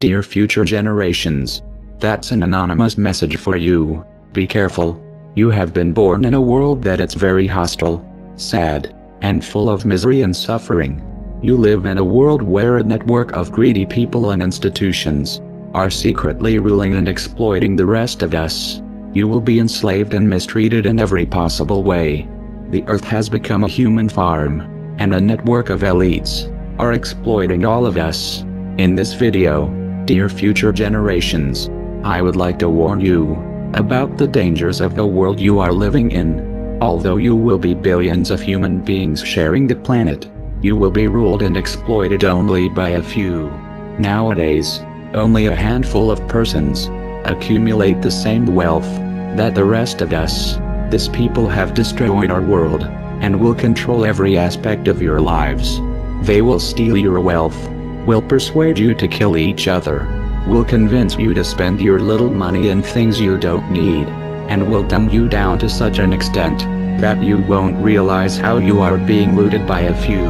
Dear future generations. That's an anonymous message for you. Be careful. You have been born in a world that it's very hostile, sad, and full of misery and suffering. You live in a world where a network of greedy people and institutions are secretly ruling and exploiting the rest of us. You will be enslaved and mistreated in every possible way. The earth has become a human farm, and a network of elites are exploiting all of us. In this video, dear future generations, I would like to warn you about the dangers of the world you are living in. Although you will be billions of human beings sharing the planet, you will be ruled and exploited only by a few. Nowadays, only a handful of persons accumulate the same wealth that the rest of us. These people have destroyed our world and will control every aspect of your lives. They will steal your wealth, will persuade you to kill each other, will convince you to spend your little money in things you don't need, and will dumb you down to such an extent that you won't realize how you are being looted by a few.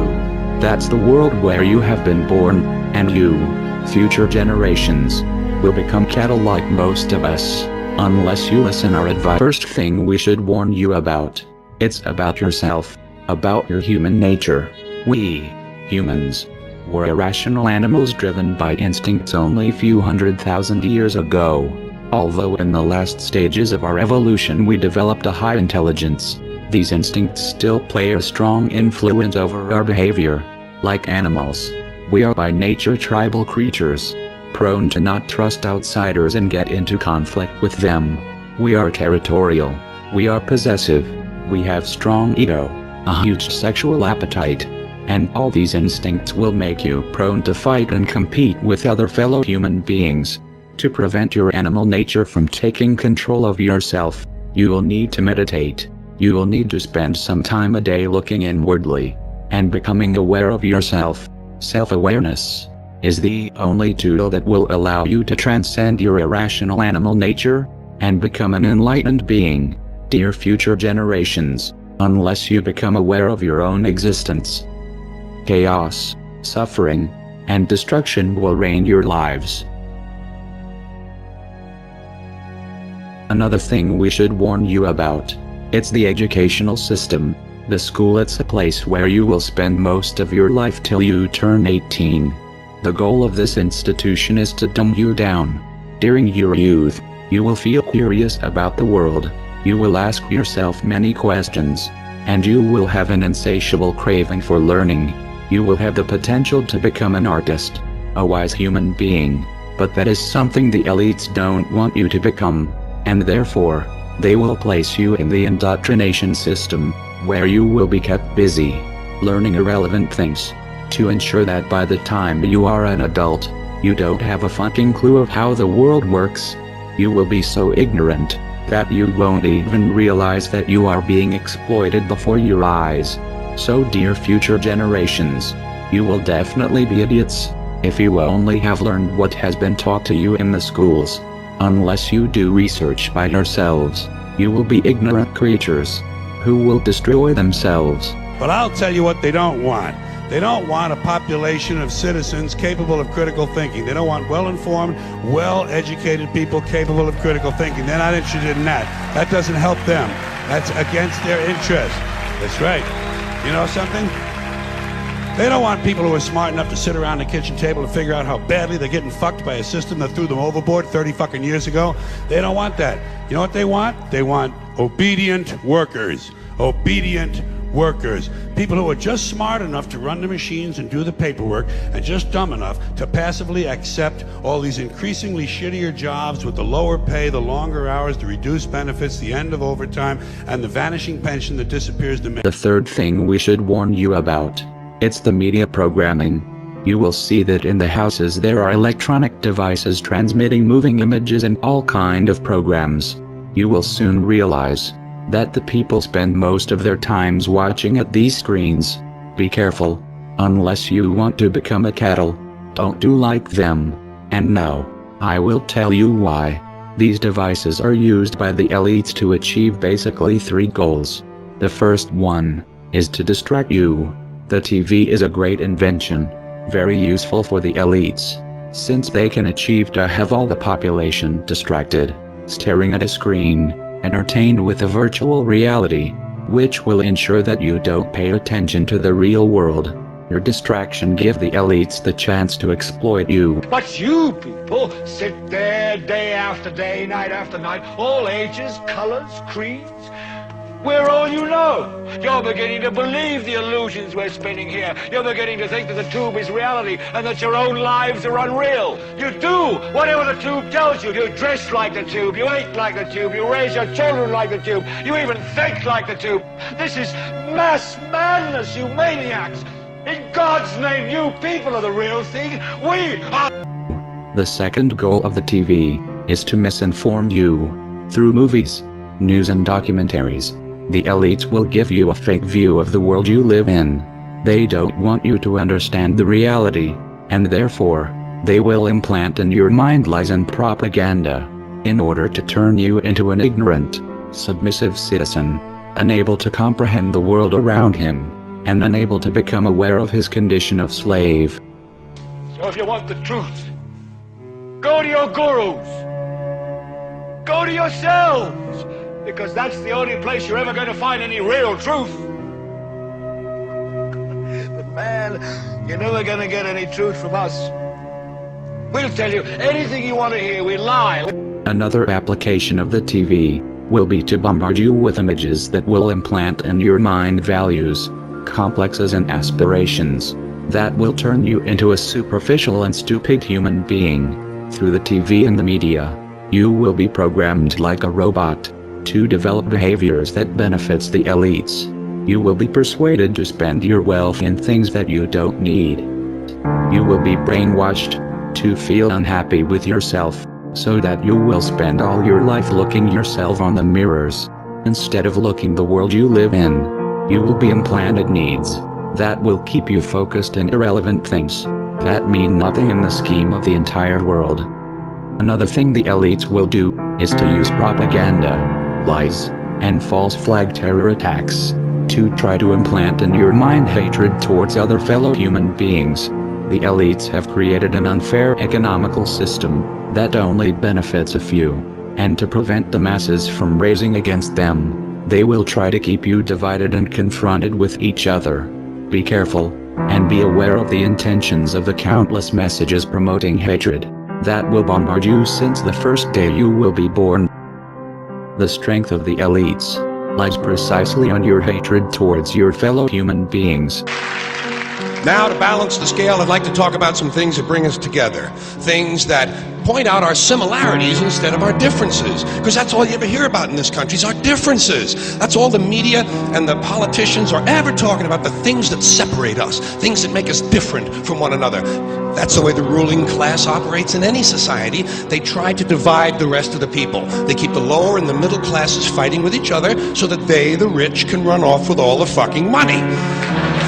That's the world where you have been born, and you, future generations, will become cattle like most of us, unless you listen our advice. First thing we should warn you about, it's about yourself, about your human nature. We, humans, were irrational animals driven by instincts only a few 100,000 years ago. Although in the last stages of our evolution we developed a high intelligence, these instincts still play a strong influence over our behavior. Like animals, we are by nature tribal creatures, prone to not trust outsiders and get into conflict with them. We are territorial, we are possessive, we have strong ego, a huge sexual appetite, and all these instincts will make you prone to fight and compete with other fellow human beings. To prevent your animal nature from taking control of yourself, you will need to meditate. You will need to spend some time a day looking inwardly and becoming aware of yourself. Self-awareness is the only tool that will allow you to transcend your irrational animal nature and become an enlightened being. Dear future generations, unless you become aware of your own existence, chaos, suffering, and destruction will reign your lives. Another thing we should warn you about, it's the educational system. The school, it's a place where you will spend most of your life till you turn 18. The goal of this institution is to dumb you down. During your youth, you will feel curious about the world. You will ask yourself many questions, and you will have an insatiable craving for learning. You will have the potential to become an artist, a wise human being, but that is something the elites don't want you to become, and therefore, they will place you in the indoctrination system, where you will be kept busy, learning irrelevant things, to ensure that by the time you are an adult, you don't have a fucking clue of how the world works. You will be so ignorant that you won't even realize that you are being exploited before your eyes. So dear future generations, you will definitely be idiots if you only have learned what has been taught to you in the schools. Unless you do research by yourselves, you will be ignorant creatures who will destroy themselves. But I'll tell you what they don't want. They don't want a population of citizens capable of critical thinking. They don't want well-informed, well-educated people capable of critical thinking. They're not interested in that. That doesn't help them. That's against their interest. That's right. You know something? They don't want people who are smart enough to sit around the kitchen table and figure out how badly they're getting fucked by a system that threw them overboard 30 fucking years ago. They don't want that. You know what they want? They want obedient workers. Obedient workers. People who are just smart enough to run the machines and do the paperwork, and just dumb enough to passively accept all these increasingly shittier jobs with the lower pay, the longer hours, the reduced benefits, the end of overtime, and the vanishing pension that disappears the minute. The third thing we should warn you about, it's the media programming. You will see that in the houses there are electronic devices transmitting moving images and all kind of programs. You will soon realize that the people spend most of their times watching at these screens. Be careful. Unless you want to become a cattle, don't do like them. And now, I will tell you why. These devices are used by the elites to achieve basically 3 goals. The first one is to distract you. The TV is a great invention, very useful for the elites. since they can achieve to have all the population distracted, staring at a screen, entertained with a virtual reality, which will ensure that you don't pay attention to the real world. Your distraction give the elites the chance to exploit you. But you people sit there day after day, night after night, all ages, colors, creeds. We're all you know. You're beginning to believe the illusions we're spinning here. You're beginning to think that the tube is reality and that your own lives are unreal. You do whatever the tube tells you. You dress like the tube. You eat like the tube. You raise your children like the tube. You even think like the tube. This is mass madness, you maniacs. In God's name, you people are the real thing. We are... The second goal of the TV is to misinform you. Through movies, news and documentaries, the elites will give you a fake view of the world you live in. They don't want you to understand the reality, and therefore, they will implant in your mind lies and propaganda, in order to turn you into an ignorant, submissive citizen, unable to comprehend the world around him, and unable to become aware of his condition of slave. So if you want the truth, go to your gurus. Go to yourselves. Because that's the only place you're ever going to find any real truth. But man, you're never going to get any truth from us. We'll tell you anything you want to hear. We lie. Another application of the TV will be to bombard you with images that will implant in your mind values, complexes and aspirations that will turn you into a superficial and stupid human being. Through the TV and the media, you will be programmed like a robot to develop behaviors that benefits the elites. You will be persuaded to spend your wealth in things that you don't need. You will be brainwashed to feel unhappy with yourself, so that you will spend all your life looking yourself on the mirrors, instead of looking the world you live in. You will be implanted needs that will keep you focused on irrelevant things that mean nothing in the scheme of the entire world. Another thing the elites will do is to use propaganda, lies, and false flag terror attacks to try to implant in your mind hatred towards other fellow human beings. The elites have created an unfair economical system that only benefits a few, and to prevent the masses from raising against them, they will try to keep you divided and confronted with each other. Be careful, and be aware of the intentions of the countless messages promoting hatred that will bombard you since the first day you will be born. The strength of the elites lies precisely on your hatred towards your fellow human beings. Now, to balance the scale, I'd like to talk about some things that bring us together. Things that point out our similarities instead of our differences. Because that's all you ever hear about in this country is our differences. That's all the media and the politicians are ever talking about, the things that separate us, things that make us different from one another. That's the way the ruling class operates in any society. They try to divide the rest of the people. They keep the lower and the middle classes fighting with each other so that they, the rich, can run off with all the fucking money.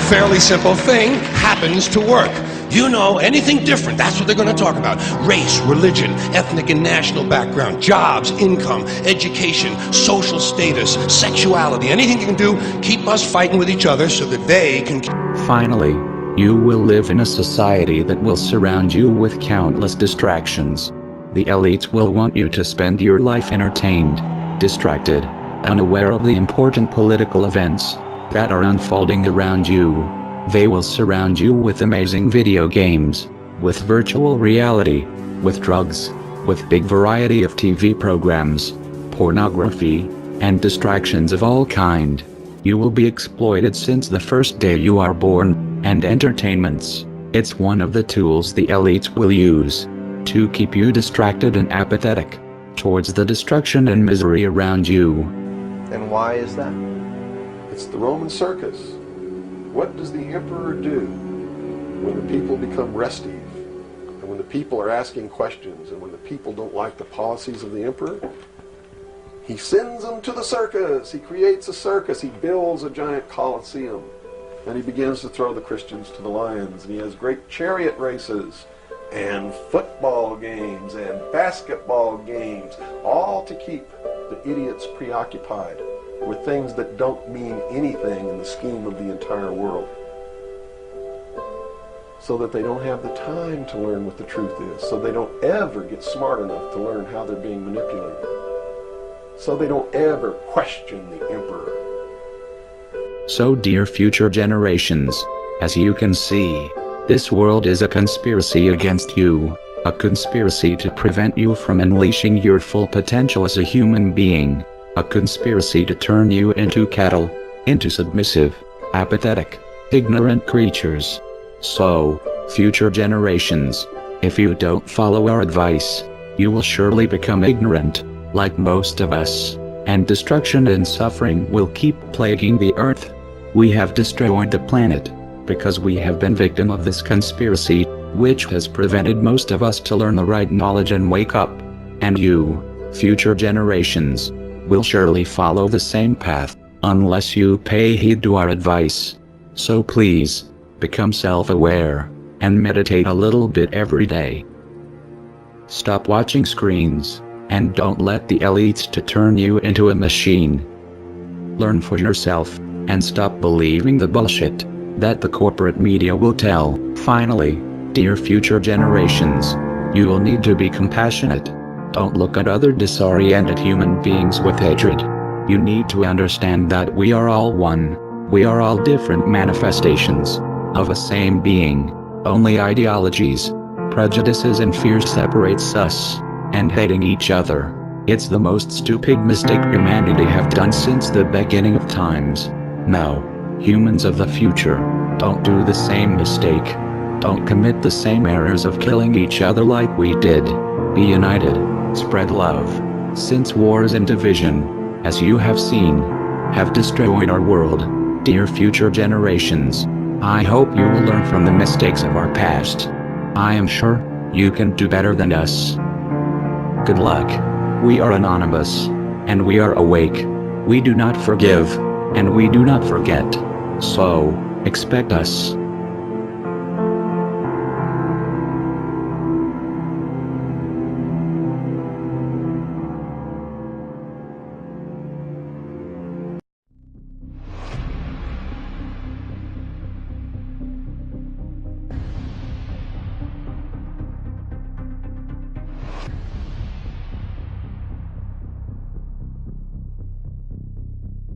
Fairly simple thing, happens to work. You know, anything different, that's what they're going to talk about. Race, religion, ethnic and national background, jobs, income, education, social status, sexuality, anything you can do, keep us fighting with each other so that they can... Finally, you will live in a society that will surround you with countless distractions. The elites will want you to spend your life entertained, distracted, unaware of the important political events that are unfolding around you. They will surround you with amazing video games, with virtual reality, with drugs, with big variety of TV programs, pornography, and distractions of all kind. You will be exploited since the first day you are born, and entertainments. It's one of the tools the elites will use to keep you distracted and apathetic towards the destruction and misery around you. And why is that? It's the Roman circus. What does the emperor do when the people become restive, and when the people are asking questions, and when the people don't like the policies of the emperor? He sends them to the circus. He creates a circus. He builds a giant coliseum, and he begins to throw the Christians to the lions. And he has great chariot races and football games and basketball games, all to keep the idiots preoccupied with things that don't mean anything in the scheme of the entire world. so that they don't have the time to learn what the truth is, so they don't ever get smart enough to learn how they're being manipulated, so they don't ever question the emperor. So dear future generations, as you can see, this world is a conspiracy against you, a conspiracy to prevent you from unleashing your full potential as a human being, a conspiracy to turn you into cattle, into submissive, apathetic, ignorant creatures. So, future generations, if you don't follow our advice, you will surely become ignorant, like most of us, and destruction and suffering will keep plaguing the earth. We have destroyed the planet, because we have been victim of this conspiracy, which has prevented most of us to learn the right knowledge and wake up. And you, future generations, will surely follow the same path, unless you pay heed to our advice. So please, become self-aware, and meditate a little bit every day. Stop watching screens, and don't let the elites to turn you into a machine. Learn for yourself, and stop believing the bullshit that the corporate media will tell. Finally, dear future generations, you will need to be compassionate. Don't look at other disoriented human beings with hatred. You need to understand that we are all one. We are all different manifestations of a same being. Only ideologies, prejudices and fears separates us, and hating each other. It's the most stupid mistake humanity have done since the beginning of times. Now, humans of the future, don't do the same mistake. Don't commit the same errors of killing each other like we did. Be united, spread love, since wars and division, as you have seen, have destroyed our world. Dear future generations, I hope you will learn from the mistakes of our past. I am sure you can do better than us. Good luck. We are anonymous, and we are awake. We do not forgive, and we do not forget. So, expect us.